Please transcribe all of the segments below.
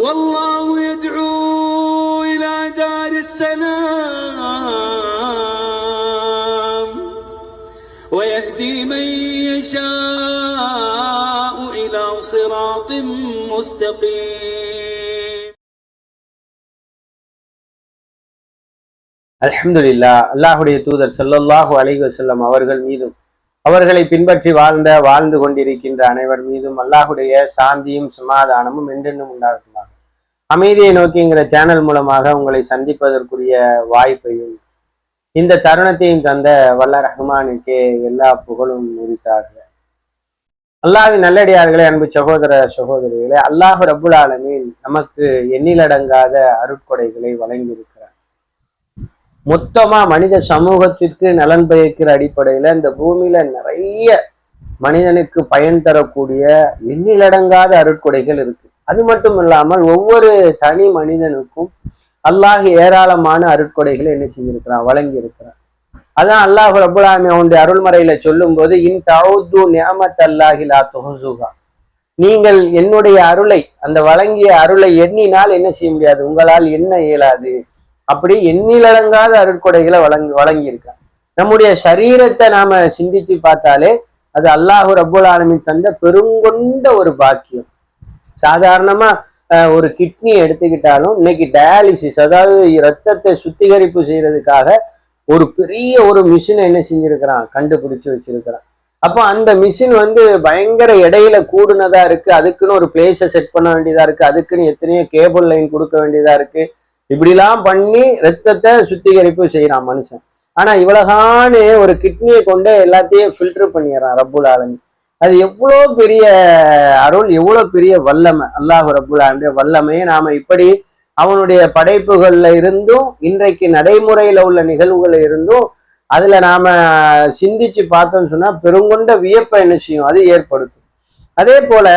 والله يدعو إلى دار السلام ويهدي من يشاء إلى صراط مستقيم. அல்ஹம்துலில்லாஹ். அல்லாஹுடைய தூதர் ஸல்லல்லாஹு அலைஹி வஸல்லம் அவர்கள் மீதும் அவர்களை பின்பற்றி வாழ்ந்து கொண்டிருக்கின்ற அனைவர் மீதும் அல்லாஹுடைய சாந்தியும் சமாதானமும் என்றென்றும் உண்டாகுமாக. அமைதியை நோக்கிங்கிற சேனல் மூலமாக உங்களை சந்திப்பதற்குரிய வாய்ப்பையும் இந்த தருணத்தையும் தந்த வல்ல ரஹ்மானுக்கே எல்லா புகழும் உரித்தாக. அல்லாஹ்வின் நல்லடியார்களே, அன்பு சகோதர சகோதரிகளே, அல்லாஹ் ரப்புல் ஆலமீன் நமக்கு எண்ணிலடங்காத அருட்கொடைகளை வழங்கியிருக்கிறார். மொத்தமா மனித சமூகத்திற்கு நலன் பயக்கிற அடிப்படையில இந்த பூமியில நிறைய மனிதனுக்கு பயன் தரக்கூடிய எண்ணிலடங்காத அருட்கொடைகள் இருக்கு. அது மட்டும் இல்லாமல் ஒவ்வொரு தனி மனிதனுக்கும் அல்லாஹ் ஏராளமான அருட்கொடைகளை என்ன செஞ்சிருக்கிறான், வழங்கி இருக்கிறான். அதான் அல்லாஹ் ரப்புல் ஆலமீன் அவனுடைய அருள்மறையில சொல்லும் போது, இன் தஅூது நிஅமத்தல்லாஹி லா துஹ்ஸூஹா, நீங்கள் என்னுடைய அருளை, அந்த வழங்கிய அருளை எண்ணினால் என்ன செய்ய முடியாது, உங்களால் எண்ண இயலாது. அப்படி எண்ணிலடங்காத அருட்கொடைகளை வழங்கியிருக்கான். நம்முடைய சரீரத்தை நாம சிந்திச்சு பார்த்தாலே அது அல்லாஹ் ரப்புல் ஆலமீன் தந்த பெருங்கொண்ட ஒரு பாக்கியம். சாதாரணமா ஒரு கிட்னி எடுத்துக்கிட்டாலும் இன்னைக்கு டயாலிசிஸ், அதாவது இரத்தத்தை சுத்திகரிப்பு செய்யறதுக்காக ஒரு பெரிய ஒரு மிஷினை என்ன செஞ்சிருக்கிறான், கண்டுபிடிச்சு வச்சிருக்கிறான். அப்போ அந்த மிஷின் பயங்கர இடையில கூடுனதா இருக்கு. அதுக்குன்னு ஒரு பிளேஸை செட் பண்ண வேண்டியதா இருக்கு. அதுக்குன்னு எத்தனையோ கேபிள் லைன் கொடுக்க வேண்டியதா இருக்கு. இப்படிலாம் பண்ணி ரத்தத்தை சுத்திகரிப்பு செய்யறான் மனுஷன். ஆனா இவ்வளகானு ஒரு கிட்னியை கொண்டு எல்லாத்தையும் ஃபில்டர் பண்ணிடுறான் ரப்புல் ஆலமீன். அது எவ்வளோ பெரிய அருள், எவ்வளோ பெரிய வல்லமை. அல்லாஹ் ரப்புல் ஆலமீன் வல்லமையை நாம இப்படி அவனுடைய படைப்புகள்ல இருந்தும் இன்றைக்கு நடைமுறையில உள்ள நிகழ்வுகள்ல இருந்தும் அதுல நாம சிந்திச்சு பார்த்தோம்னு சொன்னா பெருங்கொண்ட வியப்பை என்ன செய்யும், அது ஏற்படுத்தும். அதே போல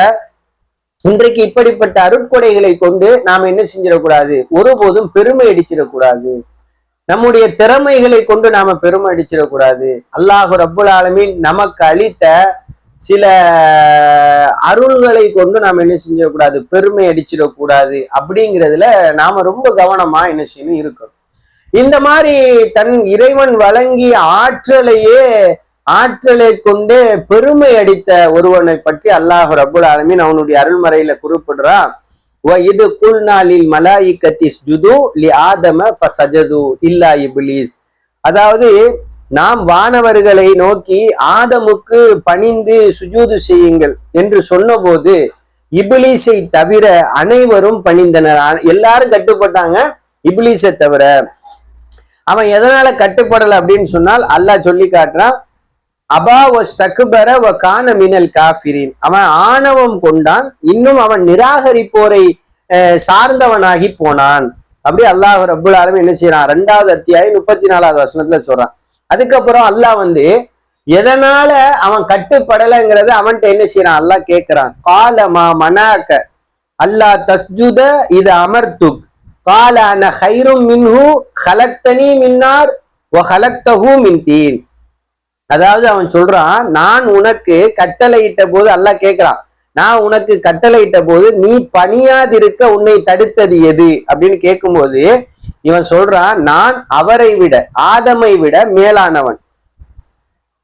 இன்றைக்கு இப்படிப்பட்ட அருட்கொடைகளை கொண்டு நாம என்ன செஞ்சிடக்கூடாது, ஒருபோதும் பெருமை அடிச்சிடக்கூடாது. நம்முடைய திறமைகளை கொண்டு நாம பெருமை அடிச்சிடக்கூடாது. அல்லாஹ் ரப்புல் ஆலமீன் நமக்கு அளித்த சில அருள்களை கொண்டு நாம் என்ன செஞ்சிடக்கூடாது, பெருமை அடிச்சிடக்கூடாது. அப்படிங்கிறதுல நாம ரொம்ப கவனமா என்ன செய்யணும், இருக்கணும். இந்த மாதிரி தன் இறைவன் வழங்கிய ஆற்றலை கொண்டே பெருமை அடித்த ஒருவனை பற்றி அல்லாஹ் ரப்புல் ஆலமீன் அவனுடைய அருள்மறையில குறிப்பிடுறான். இது குல்நாளில் மலாயிகத்தி இஸ்ஜுது லி ஆதம ஃபஸஜது இல்லா இப்லீஸ். அதாவது நாம் வானவர்களை நோக்கி ஆதமுக்கு பணிந்து சுஜூது செய்யுங்கள் என்று சொன்னபோது இப்லீஸை தவிர அனைவரும் பணிந்தனர். எல்லாரும் கட்டுப்பட்டாங்க, இப்லீஸை தவிர. அவன் எதனால கட்டுப்படல அப்படின்னு சொன்னால் அல்லாஹ் சொல்லி காட்டுறான், அபா வஸ்தக்பர வ கான மினல் காஃபிரின். அவன் ஆணவம் கொண்டான், இன்னும் அவன் நிராகரிப்போரை சார்ந்தவனாகி போனான். அப்படி அல்லாஹ் ரப்புல் ஆலமீன் என்ன செய்யறான், 2வது அத்தியாயம் 34வது வசனத்துல சொல்றான். அதுக்கப்புறம் அல்லாஹ் எதனால அவன் கட்டுப்படலைங்கிறத அவன்கிட்ட என்ன செய்யறான், அல்லாஹ் கேட்கிறான். காலமா மனாக்க அல்லா தஸ்ஜுத இது அமர்துக் கால அன ஹைரும் மின்ஹு ஹலக்தனி மின்னார் வ ஹலக்தஹு மின் தீன். அதாவது அவன் சொல்றான், நான் உனக்கு கட்டளையிட்ட போது, அல்லாஹ் கேட்கிறான், நான் உனக்கு கட்டளையிட்ட போது நீ பணியாதிருக்க உன்னை தடுத்தது எது அப்படின்னு கேட்கும்போது இவன் சொல்றான், நான் அவரை விட, ஆதமை விட மேலானவன்.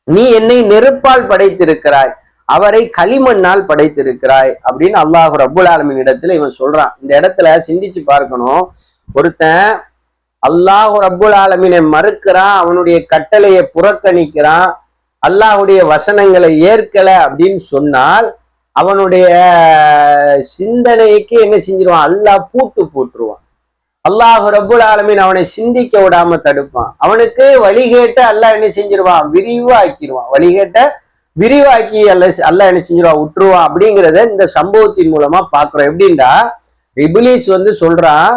நீ என்னை நெருப்பால் படைத்திருக்கிறாய், அவரை களிமண்ணால் படைத்திருக்கிறாய் அப்படின்னு அல்லாஹ் ரப்புல் ஆலமீன் இடத்துல இவன் சொல்றான். இந்த இடத்துல சிந்திச்சு பார்க்கணும். ஒருத்தன் அல்லாஹ் ரப்புல் ஆலமீனை மறுக்கிறான், அவனுடைய கட்டளையை புறக்கணிக்கிறான், அல்லாஹுடைய வசனங்களை ஏற்கல அப்படின்னு சொன்னால் அவனுடைய சிந்தனைக்கு என்ன செஞ்சிருவான், அல்லாஹ் போட்டுருவான். அல்லாஹ் ரப்புல் ஆலமீன் அவனை சிந்திக்க விடாம தடுப்பான். அவனுக்கு வழிகேட்ட அல்லாஹ் என்ன செஞ்சிருவான், விரிவாக்கிடுவான். வழிகேட்ட விரிவாக்கி அல்லாஹ் என்ன செஞ்சிருவான், விட்டுருவான். அப்படிங்கிறத இந்த சம்பவத்தின் மூலமா பாக்குறோம். எப்படின்னா இப்லீஸ் சொல்றான்,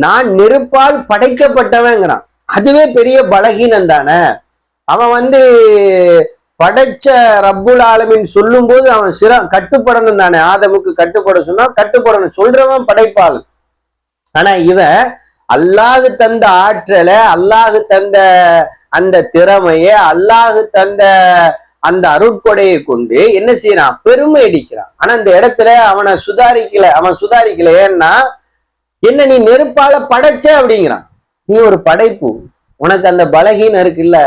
நான் நெருப்பால் படைக்கப்பட்டவங்கிறான். அதுவே பெரிய பலகீனம் தானே. அவன் படைச்ச ரப்புல் ஆலமீன் சொல்லும் போது அவன் கட்டுப்படணும் தானே. ஆதமுக்கு கட்டுப்பட சொன்னா கட்டுப்படணும், சொல்றவன் படைப்பாள். ஆனா இவன் அல்லாஹ் தந்த ஆற்றலை, அல்லாஹ் தந்த அந்த திறமையை, அல்லாஹ் தந்த அந்த அருட்கொடையை கொண்டு என்ன செய்யறான், பெருமை அடிக்கிறான். ஆனா இந்த இடத்துல அவன் சுதாரிக்கல. ஏன்னா என்ன, நீ நெருப்பால படைச்ச அப்படிங்கிறான். நீ ஒரு படைப்பு, உனக்கு அந்த பலகீனம் இருக்குல்ல,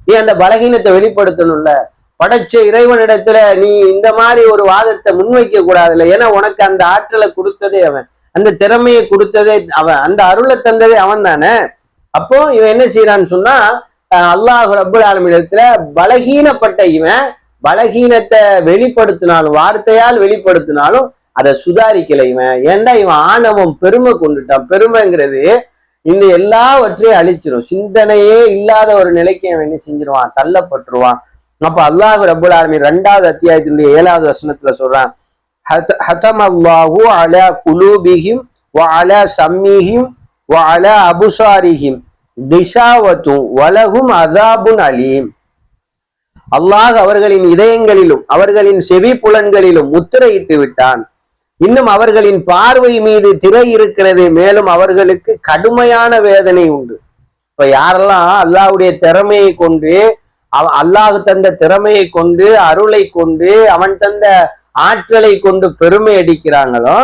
நீ அந்த பலகீனத்தை வெளிப்படுத்தணும்ல. படைச்ச இறைவனிடத்துல நீ இந்த மாதிரி ஒரு வாதத்தை முன்வைக்க கூடாதுல்ல. ஏன்னா உனக்கு அந்த ஆற்றலை கொடுத்ததே அவன், அந்த திறமையை கொடுத்ததே அவன், அந்த அருளை தந்ததே அவன் தானே. அப்போ இவன் என்ன செய்யறான்னு சொன்னா, அல்லாஹ் ரப்புல் ஆலமீனிடத்துல பலகீனப்பட்ட இவன் பலகீனத்தை வெளிப்படுத்தினாலும், வார்த்தையால் வெளிப்படுத்தினாலும் அதை சுதாரிக்கல இவன். ஏன்டா இவன் ஆணவம் பெருமை கொண்டுட்டான். பெருமைங்கிறது இந்த எல்லாவற்றையும் அழிச்சிடும். சிந்தனையே இல்லாத ஒரு நிலைக்கு அவன் என்ன செஞ்சிருவான், தள்ளப்பட்டுருவான். அப்ப அல்லாஹ் ரப்புல் ஆலமீன் 2வது அத்தியாயத்தினுடைய 7வது வசனத்துல சொல்றான், ஹதமல்லாஹு அலா குலூபிஹிம் வ அலா சம்மிஹிம் வ அலா அபுசாரிஹிம் கிஷாவத்து வலகும் அதாபுன் அலீம். அல்லாஹ் அவர்களின் இதயங்களிலும் அவர்களின் செவி புலன்களிலும் முத்திரையிட்டு விட்டான். இன்னும் அவர்களின் பார்வை மீது திரை இருக்கிறது. மேலும் அவர்களுக்கு கடுமையான வேதனை உண்டு. இப்ப யாரெல்லாம் அல்லாஹ்வுடைய திறமையை கொண்டு, அல்லாஹ் தந்த திறமையை கொண்டு, அருளை கொண்டு, அவன் தந்த ஆற்றலை கொண்டு பெருமை அடிக்கிறாங்களோ,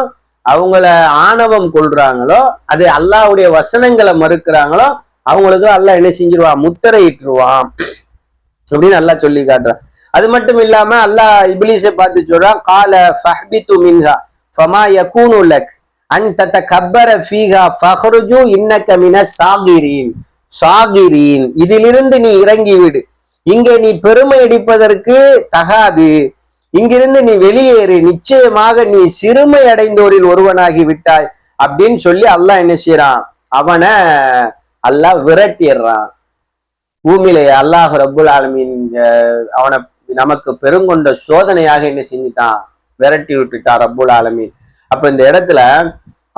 அவங்கள ஆணவம் கொள்றாங்களோ, அது அல்லாஹ்வுடைய வசனங்களை மறுக்கிறாங்களோ, அவங்களுக்கு அல்லாஹ் என்ன செஞ்சிருவான், முத்திரையிட்டுருவான் அப்படின்னு அல்லாஹ் சொல்லி காட்டுறான். அது மட்டும் இல்லாம அல்லாஹ் இப்லீஸை பார்த்து சொல்றான், கால ஃபஹ்பிது மின்ஹா ஃபமா யகூனு லக் அன் ததகப்பர ஃபீஹா ஃபஹ்ருஜு இன்னக மினஸ் சாகிரீன். இதிலிருந்து நீ இறங்கி விடு, இங்கே நீ பெருமை அடிப்பதற்கு தகாது, இங்கிருந்து நீ வெளியேறு, நிச்சயமாக நீ சிறுமை அடைந்தோரில் ஒருவனாகி விட்டாய் அப்படின்னு சொல்லி அல்லாஹ் என்ன செய்யறான், அவனை அல்லாஹ் விரட்டிடுறான். பூமியில அல்லாஹ் ரப்புல் ஆலமீன் அவனை நமக்கு பெருங்கொண்ட சோதனையாக என்ன செஞ்சுட்டான், விரட்டி விட்டுட்டான் ரப்புல் ஆலமீன். அப்ப இந்த இடத்துல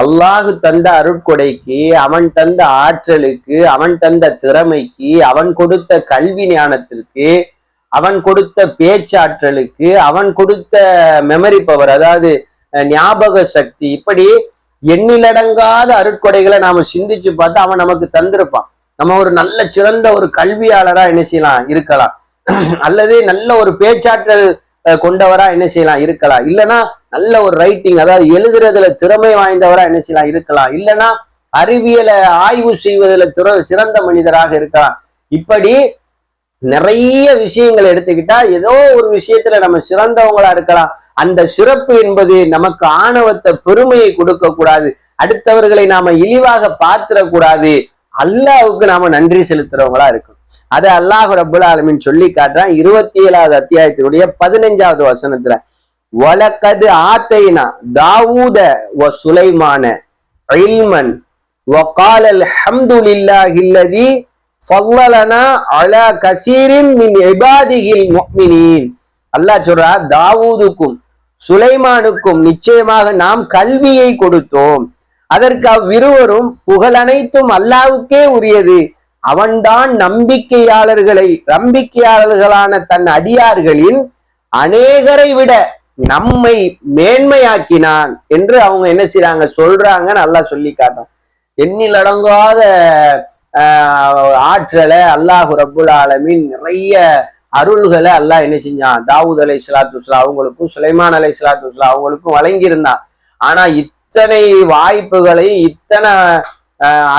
அல்லாஹு தந்த அருட்கொடைக்கு, அவன் தந்த ஆற்றலுக்கு, அவன் தந்த திறமைக்கு, அவன் கொடுத்த கல்வி ஞானத்திற்கு, அவன் கொடுத்த பேச்சாற்றலுக்கு, அவன் கொடுத்த மெமரி பவர், அதாவது ஞாபக சக்தி, இப்படி எண்ணிலடங்காத அருட்கொடைகளை நாம சிந்திச்சு பார்த்தா அவன் நமக்கு தந்திருப்பான். நம்ம ஒரு நல்ல சிறந்த ஒரு கல்வியாளரா என்ன செய்யலாம், இருக்கலாம். அல்லது நல்ல ஒரு பேச்சாற்றல் கொண்டவரா என்ன செய்யலாம், இருக்கலாம். இல்லைன்னா நல்ல ஒரு ரைட்டிங், அதாவது எழுதுறதுல திறமை வாய்ந்தவரா என்ன செய்யலாம், இருக்கலாம். இல்லைன்னா அறிவியலை ஆய்வு செய்வதில் சிறந்த மனிதராக இருக்கலாம். இப்படி நிறைய விஷயங்களை எடுத்துக்கிட்டா ஏதோ ஒரு விஷயத்துல நம்ம சிறந்தவங்களா இருக்கலாம். அந்த சிறப்பு என்பது நமக்கு ஆணவத்தை, பெருமையை கொடுக்க கூடாது. அடுத்தவர்களை நாம இழிவாக பார்த்திடக்கூடாது. அல்லாஹ்வுக்கு நாம நன்றி செலுத்துறவங்களா இருக்கும். அதை அல்லாஹ் ரப்புல் ஆலமீன் சொல்லி காட்டுறான் 27வது அத்தியாயத்தினுடைய 15வது வசனத்துல, வலகது ஆத்தைனா தாவூத வ சுலைமான இல்மன் வ காலல் ஹம்துலில்லாஹில்லதி ஃபல்லலனா அலா கஸீரின் மின் இபாதிஹில் முஃமினீன். அல்லாஹ் சொல்றா, தாவூதுக்கும் சுலைமானுக்கும் நிச்சயமாக நாம் கல்வியை கொடுத்தோம். அதற்கு அவ்விருவரும் புகழ் அனைத்தும் அல்லாஹ்வுக்கே உரியது. அவன்தான் நம்பிக்கையாளர்களான தன் அடியார்களின் அநேகரை விட நம்மை மேன்மையாக்கினான் என்று அவங்க என்ன செய்றாங்க, சொல்றாங்கன்னு அல்லாஹ் சொல்லி காட்டான். எண்ணில் அடங்காத ஆற்றலை அல்லாஹ் ரப்புல் ஆலமீன், நிறைய அருள்களை அல்லாஹ் என்ன செஞ்சான், தாவூத் அலைஹிஸ்ஸலாத்து வஸ்ஸலாம் அவங்களுக்கும் சுலைமான் அலைஹிஸ்ஸலாத்து வஸ்ஸலாம் அவங்களுக்கும் வழங்கியிருந்தான். ஆனா இத்தனை வாய்ப்புகளை, இத்தனை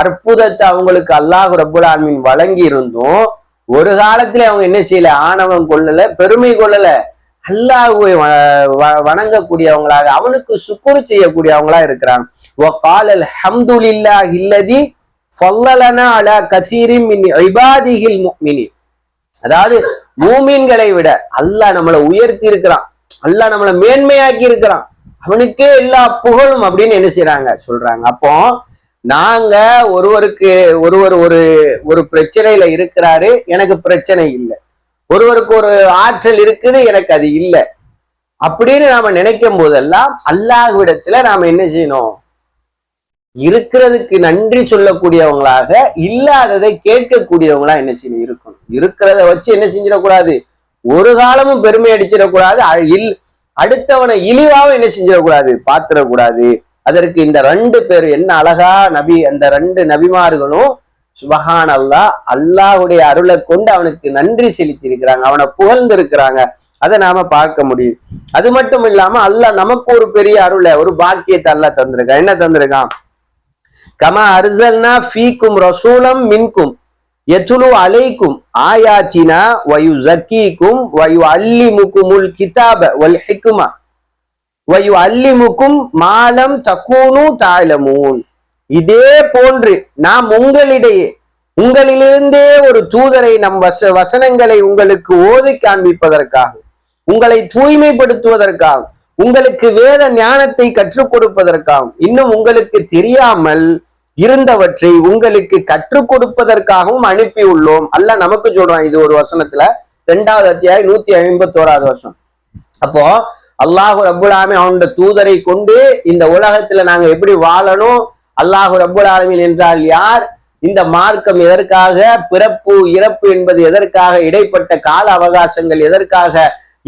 அற்புதத்தை அவங்களுக்கு அல்லாஹ் ரப்புல் ஆலமீன் வழங்கி இருந்தும் ஒரு காலத்துல அவங்க என்ன செய்யல, ஆணவம் கொள்ளல, பெருமை கொள்ளல. அல்லாஹ்வை வணங்கக்கூடியவங்களாக, அவனுக்கு சுக்குர் செய்யக்கூடியவங்களா இருக்கிறாங்க. வகாலல் ஹம்துலில்லாஹில்லதி ஃபல்லலனா அலா கஸீரின் மின் இபாதிஹில் முஃமினீன். அதாவது மூமின்களை விட அல்லாஹ் நம்மளை உயர்த்தி இருக்கிறான், அல்லாஹ் நம்மளை மேன்மையாக்கி இருக்கிறான், அவனுக்கே எல்லா புகழும் அப்படின்னு என்ன செய்யறாங்க, சொல்றாங்க. அப்போ நாங்க ஒருவருக்கு ஒருவர் ஒரு பிரச்சனையில இருக்கிறாரு, எனக்கு பிரச்சனை இல்லை. ஒருவருக்கு ஒரு ஆற்றல் இருக்குது, எனக்கு அது இல்லை அப்படின்னு நாம நினைக்கும் போதெல்லாம் அல்லாஹ்விடத்துல நாம என்ன செய்யணும், இருக்கிறதுக்கு நன்றி சொல்லக்கூடியவங்களாக, இல்லாததை கேட்கக்கூடியவங்களா என்ன செய்யணும், இருக்கணும். இருக்கிறத வச்சு என்ன செஞ்சிடக்கூடாது, ஒரு காலமும் பெருமை அடிச்சிடக்கூடாது. அடுத்தவனை இழிவாவும் என்ன செஞ்சிடக்கூடாது, பாத்திரக்கூடாது. அதற்கு இந்த 2 பேர் என்ன அழகா அந்த 2 நபிமார்களும் சுபஹான் அல்லாஹ், அல்லாஹுடைய அருளை கொண்டு அவனுக்கு நன்றி செலுத்தி இருக்கிறாங்க, அவனை புகழ்ந்து இருக்கிறாங்க. அதை நாம பார்க்க முடியுது. அது மட்டும் இல்லாம அல்லாஹ் நமக்கு ஒரு பெரிய அருளை, ஒரு பாக்கியத்தை அல்லாஹ் தந்திருக்கான். என்ன தந்திருக்கான்? கமா அர்சல்னா ஃபீக்கும் ரசூலம் மின்கும் யத்லு அலைக்கும் ஆயாத்தினா வயுஸக்கீக்கும் வயுஅல்லிமுகுமுல் கிதாப வல் ஹிக்மா வயுஅல்லிமுகும் மாலம் தகூனு தஅலமூன். இதே போன்று நாம் உங்களிலிருந்தே ஒரு தூதரை நம் வசனங்களை உங்களுக்கு ஓதி காண்பிப்பதற்காக, உங்களை தூய்மைப்படுத்துவதற்காக, உங்களுக்கு வேத ஞானத்தை கற்றுக் கொடுப்பதற்காகவும், இன்னும் உங்களுக்கு தெரியாமல் இருந்தவற்றை உங்களுக்கு கற்றுக் கொடுப்பதற்காகவும் அனுப்பி உள்ளோம். அல்லாஹ் நமக்கு சொல்றான். இது ஒரு வசனத்துல 2வது அத்தியாயம் 151வது வசனம். அப்போ அல்லாஹு ரப்புல் ஆலமீன் அவனுடைய தூதரை கொண்டு இந்த உலகத்துல நாங்க எப்படி வாழணும், அல்லாஹு ரப்புல் ஆலமீன் என்றால் யார், இந்த மார்க்கம் எதற்காக, பிறப்பு இறப்பு என்பது எதற்காக, இடைப்பட்ட கால அவகாசங்கள் எதற்காக,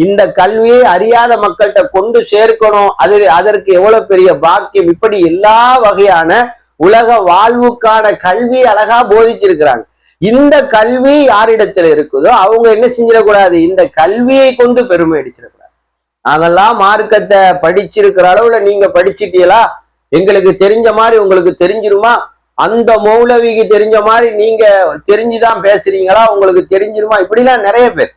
இந்த கல்வியை அறியாத மக்கள்கிட்ட கொண்டு சேர்க்கணும், அதற்கு எவ்வளவு பெரிய பாக்கியம், இப்படி எல்லா வகையான உலக வாழ்வுக்கான கல்வி அழகா போதிச்சிருக்கிறாங்க. இந்த கல்வி யாரிடத்துல இருக்குதோ அவங்க என்ன செஞ்சிடக்கூடாது, இந்த கல்வியை கொண்டு பெருமை அடிச்சிடக்கூடாது. நாங்கெல்லாம் மார்க்கத்தை படிச்சிருக்கிற அளவுல நீங்க படிச்சிட்டீங்களா, எங்களுக்கு தெரிஞ்ச மாதிரி உங்களுக்கு தெரிஞ்சிருமா, அந்த மௌலவிக்கு தெரிஞ்ச மாதிரி நீங்க தெரிஞ்சுதான் பேசுறீங்களா, உங்களுக்கு தெரிஞ்சிருமா, இப்படிலாம் நிறைய பேர்.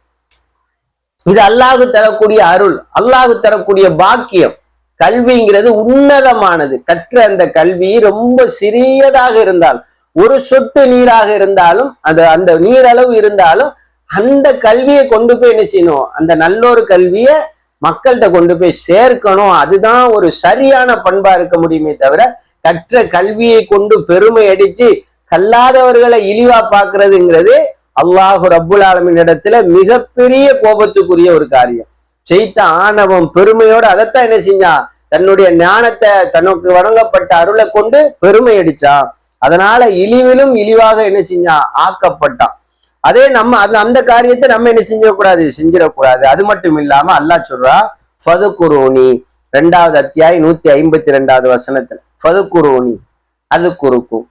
இது அல்லாஹ் தரக்கூடிய அருள், அல்லாஹ் தரக்கூடிய பாக்கியம். கல்விங்கிறது உன்னதமானது. கற்ற அந்த கல்வி ரொம்ப சிறியதாக இருந்தாலும், ஒரு சொட்டு நீராக இருந்தாலும், அந்த நீரளவு இருந்தாலும், அந்த கல்வியை கொண்டு போய் என்ன செய்யணும், அந்த நல்லொரு கல்வியை மக்கள்கிட்ட கொண்டு போய் சேர்க்கணும். அதுதான் ஒரு சரியான பண்பா இருக்க முடியுமே தவிர, கற்ற கல்வியை கொண்டு பெருமை அடிச்சு கல்லாதவர்களை இழிவா பாக்குறதுங்கிறது அல்லாஹு ரப்புல் ஆலமீன் இடத்துல மிகப்பெரிய கோபத்துக்குரிய ஒரு காரியம். செய்த ஆணவம் பெருமையோடு அதைத்தான் என்ன செஞ்சான், தன்னுடைய ஞானத்தை, தனக்கு வழங்கப்பட்ட அருளை கொண்டு பெருமை அடிச்சான். அதனால இழிவிலும் இழிவாக என்ன செஞ்சான், ஆக்கப்பட்டான். அதே நம்ம அந்த காரியத்தை நம்ம என்ன செஞ்சிடக்கூடாது. அது மட்டும் இல்லாம அல்லாஹ் சொல்றா, ஃபதுகுரூனி 2வது அத்தியாயம் 152வது வசனத்துல, ஃபதுகுரூனி அது குறுக்கும்,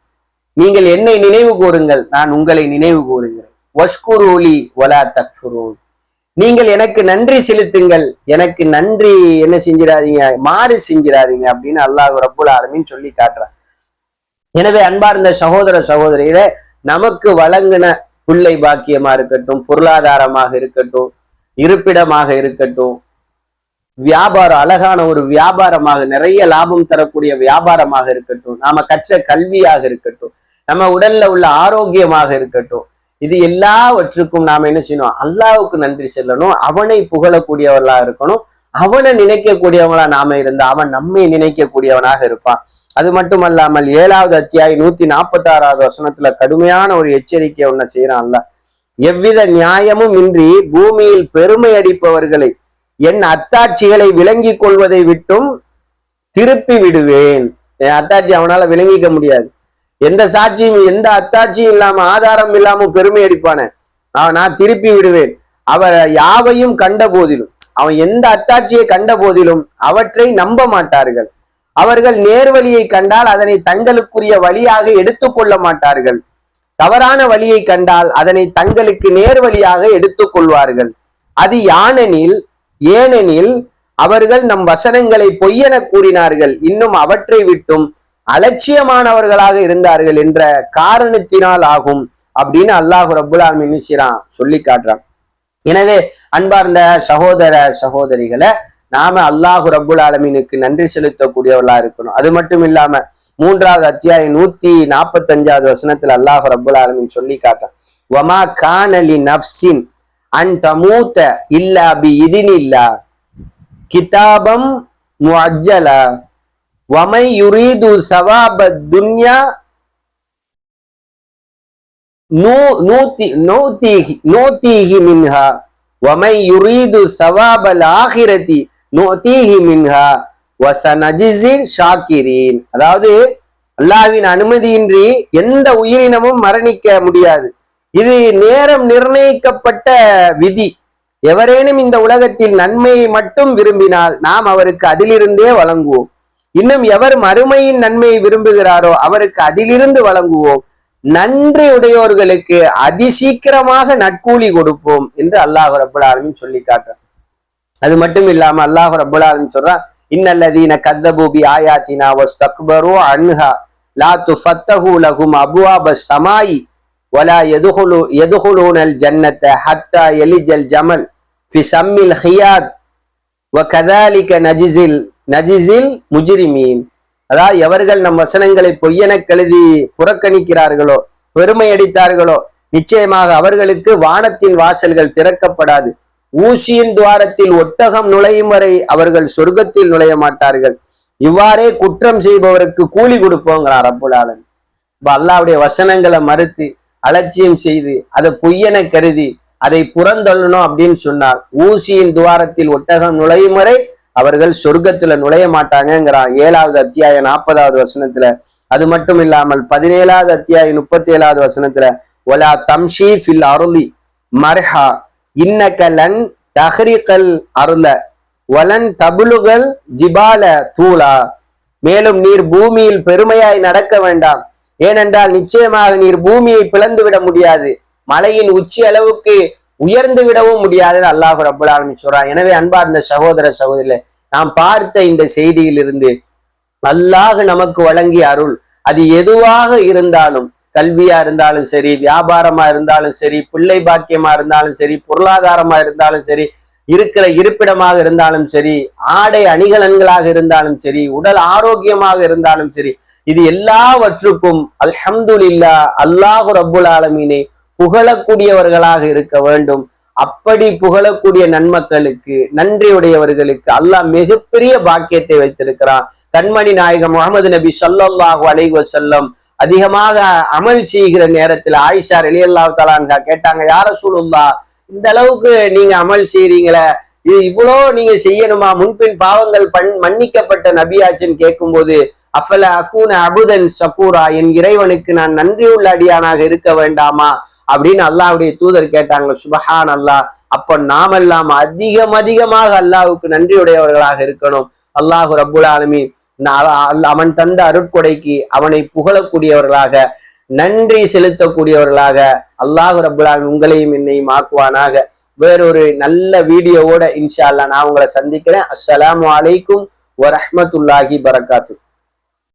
நீங்கள் என்னை நினைவு கூறுங்கள், நான் உங்களை நினைவு கூறுகிறேன். வஷ்குரூலி வலா தக்ஃபுரூன், நீங்கள் எனக்கு நன்றி செலுத்துங்கள், எனக்கு நன்றி என்ன செஞ்சிடாதீங்க, மாறு செஞ்சிடாதீங்க அப்படின்னு அல்லாஹ் ரப்புல் ஆலமீன் சொல்லி காட்டுறான். எனவே அன்பார்ந்த சகோதர சகோதரிகளே, நமக்கு வழங்கின பிள்ளை பாக்கியமா இருக்கட்டும், பொருளாதாரமாக இருக்கட்டும், இருப்பிடமாக இருக்கட்டும், வியாபாரம், அழகான ஒரு வியாபாரமாக, நிறைய லாபம் தரக்கூடிய வியாபாரமாக இருக்கட்டும், நாம கற்ற கல்வியாக இருக்கட்டும், நம்ம உடல்ல உள்ள ஆரோக்கியமாக இருக்கட்டும், இது எல்லாவற்றுக்கும் நாம என்ன செய்யணும், அல்லாஹ்வுக்கு நன்றி செல்லணும், அவனை புகழக்கூடியவர்களா இருக்கணும், அவனை நினைக்கக்கூடியவங்களா நாம இருந்தா அவன் நம்மை நினைக்கக்கூடியவனாக இருப்பான். அது மட்டுமல்லாமல் 7வது அத்தியாயம் 146வது வசனத்துல கடுமையான ஒரு எச்சரிக்கை ஒன்ன செய்யறான் அல்லாஹ். எவ்வித நியாயமும் இன்றி பூமியில் பெருமை அடிப்பவர்களை என் அத்தாட்சிகளை விளங்கி கொள்வதை விட்டும் திருப்பி விடுவேன். என் அத்தாட்சி அவனால விளங்கிக்க முடியாது. எந்த சாட்சியும் எந்த அத்தாட்சியும் இல்லாம ஆதாரம் இல்லாம பெருமை அடிப்பான நான் திருப்பி விடுவேன். அவர் யாவையும் கண்ட போதிலும், அவன் எந்த அத்தாட்சியை கண்ட போதிலும் அவற்றை நம்ப மாட்டார்கள். அவர்கள் நேர்வழியை கண்டால் அதனை தங்களுக்குரிய வழியாக எடுத்துக்கொள்ள மாட்டார்கள். தவறான வழியை கண்டால் அதனை தங்களுக்கு நேர்வழியாக எடுத்துக்கொள்வார்கள். அது ஏனெனில் அவர்கள் நம் வசனங்களை பொய்யென கூறினார்கள், இன்னும் அவற்றை விட்டும் அலட்சியமானவர்களாக இருந்தார்கள் என்ற காரணத்தினால் ஆகும் அப்படின்னு அல்லாஹ் ரப்புல் ஆலமீன் சொல்லி காட்டுறான். எனவே அன்பார்ந்த சகோதர சகோதரிகளை, நாம அல்லாஹு ரப்புல் ஆலமீனுக்கு நன்றி செலுத்தக்கூடியவர்களா இருக்கணும். அது மட்டும் இல்லாம 3வது அத்தியாயம் 145வது வசனத்துல அல்லாஹு ரப்புல் ஆலமீன் சொல்லி காட்டுறான், வமா கானலி நப்சின் அன் தமூத இல்லா பி இதினில்லா கிதாபம் முஅஜ்ஜலா வமை யுரீது சவாப துன்யா நூதீஹி மின்ஹா வமை யுரீது சவாபல் ஆகிரதி நூதீஹி மின்ஹா வஸனஜிஸில் ஷாக்கிரீன். அதாவது அல்லாஹ்வின் அனுமதியின்றி எந்த உயிரினமும் மரணிக்க முடியாது. இது நேரம் நிர்ணயிக்கப்பட்ட விதி. எவரேனும் இந்த உலகத்தில் நன்மையை மட்டும் விரும்பினால் நாம் அவருக்கு அதிலிருந்தே வழங்குவோம். இன்னும் எவர் மறுமையின் நன்மையை விரும்புகிறாரோ அவருக்கு அதிலிருந்து வழங்குவோம். நன்றி உடையோர்களுக்கு அதிசீக்கிரமாக நற்கூலி கொடுப்போம் என்று அல்லாஹ் ரப்பல் ஆலமீன் சொல்லி காட்டுறான். அது மட்டும் இல்லாம அல்லாஹ் ரப்பல் ஆலமீன் சொல்றான், இன்னல்லதீன கத்தபு பி ஆயாத்தினா வஸ்தக்பரு அன்ஹா லா துஃபத்தஹு லஹும் அப்வாபஸ் ஸமாயி வலா யதுகுலூனல் ஜன்னத ஹத்தா யலிஜல் ஜமல் ஃபி ஸம்மில் ஹியாத் வகதாலிக நஜிஸில் முஜ்ரிமீன். அதாவது எவர்கள் நம் வசனங்களை பொய்யென கருதி புறக்கணிக்கிறார்களோ, பெருமை அடித்தார்களோ, நிச்சயமாக அவர்களுக்கு வானத்தின் வாசல்கள் திறக்கப்படாது. ஊசியின் துவாரத்தில் ஒட்டகம் நுழையும் வரை அவர்கள் சொர்க்கத்தில் நுழைய மாட்டார்கள். இவ்வாறே குற்றம் செய்பவருக்கு கூலி கொடுப்போங்கிறார் ரப்புல் ஆலமீன். இப்ப அல்லாஹ்வுடைய வசனங்களை மறுத்து அலட்சியம் செய்து அதை பொய்யென கருதி அதை புறந்தள்ளணும் அப்படின்னு சொன்னார், ஊசியின் துவாரத்தில் ஒட்டகம் நுழையும் வரை அவர்கள் சொர்க்கத்துல நுழைய மாட்டாங்கிறான் 7வது அத்தியாயம் 40வது வசனத்துல. அது மட்டும் இல்லாமல் 17வது அத்தியாயம் 37வது வசனத்துல ஒலா தம்ஷி ஃபில் அருளி மர்ஹா இன்னக லன் தஹ்ரிகல் அருள வலன் தபுலுகல் ஜிபால தூளா. மேலும் நீர் பூமியில் பெருமையாய் நடக்க வேண்டாம், ஏனென்றால் நிச்சயமாக நீர் பூமியை பிளந்து விட முடியாது, மலையின் உச்சி அளவுக்கு உயர்ந்து விடவும் முடியாதுன்னு அல்லாஹ் ரப்பல் ஆலமீன் சொல்றான். எனவே அன்பார்ந்த சகோதர சகோதரிகளே, நாம் பார்த்த இந்த செய்தியிலிருந்து அல்லாஹ் நமக்கு வழங்கிய அருள் அது எதுவாக இருந்தாலும், கல்வியா இருந்தாலும் சரி, வியாபாரமா இருந்தாலும் சரி, பிள்ளை பாக்கியமா இருந்தாலும் சரி, பொருளாதாரமா இருந்தாலும் சரி, இருக்கிற இருப்பிடமாக இருந்தாலும் சரி, ஆடை அணிகலன்களாக இருந்தாலும் சரி, உடல் ஆரோக்கியமாக இருந்தாலும் சரி, இது எல்லாவற்றுக்கும் அல்ஹம்துலில்லாஹ் அல்லாஹ் ரப்புல் ஆலமீனை புகழக்கூடியவர்களாக இருக்க வேண்டும். அப்படி புகழக்கூடிய நன்மக்களுக்கு, நன்றியுடையவர்களுக்கு அல்லாஹ் மிகப்பெரிய பாக்கியத்தை வைத்திருக்கிறான். கண்மணி நாயகம் முஹம்மது நபி ஸல்லல்லாஹு அலைஹி வஸல்லம் அதிகமாக அமல் செய்கிற நேரத்தில் ஆயிஷா ரலியல்லாஹு தஆலா அன்ஹா கேட்டாங்க, யா ரசூலுல்லாஹ், இந்த அளவுக்கு நீங்க அமல் செய்றீங்களே, இது இவ்வளோ நீங்க செய்யணுமா? முன்பின் பாவங்கள் மன்னிக்கப்பட்ட நபியாச்சுன்னு கேட்கும் போது, அஃபல அகூன அபுதன் ஷகூரா, என் இறைவனுக்கு நான் நன்றியுள்ள அடியானாக இருக்க வேண்டாமா அப்படின்னு அல்லாஹ்வுடைய தூதர் கேட்டாங்க. சுபஹான் அல்லாஹ். அப்ப நாமெல்லாம் அதிகமாக அல்லாஹ்வுக்கு நன்றியுடையவர்களாக இருக்கணும். அல்லாஹ் ரப்புல் ஆலமீன் அவன் தந்த அருட்கொடைக்கு அவனை புகழக்கூடியவர்களாக, நன்றி செலுத்தக்கூடியவர்களாக அல்லாஹ் ரப்புல் ஆலமீன் உங்களையும் என்னையும் ஆக்குவானாக. வேறொரு நல்ல வீடியோவோட இன்ஷா அல்லாஹ் நான் உங்களை சந்திக்கிறேன். அஸ்ஸலாமு அலைக்கும் வரஹ்மத்துல்லாஹி பரக்காத்து.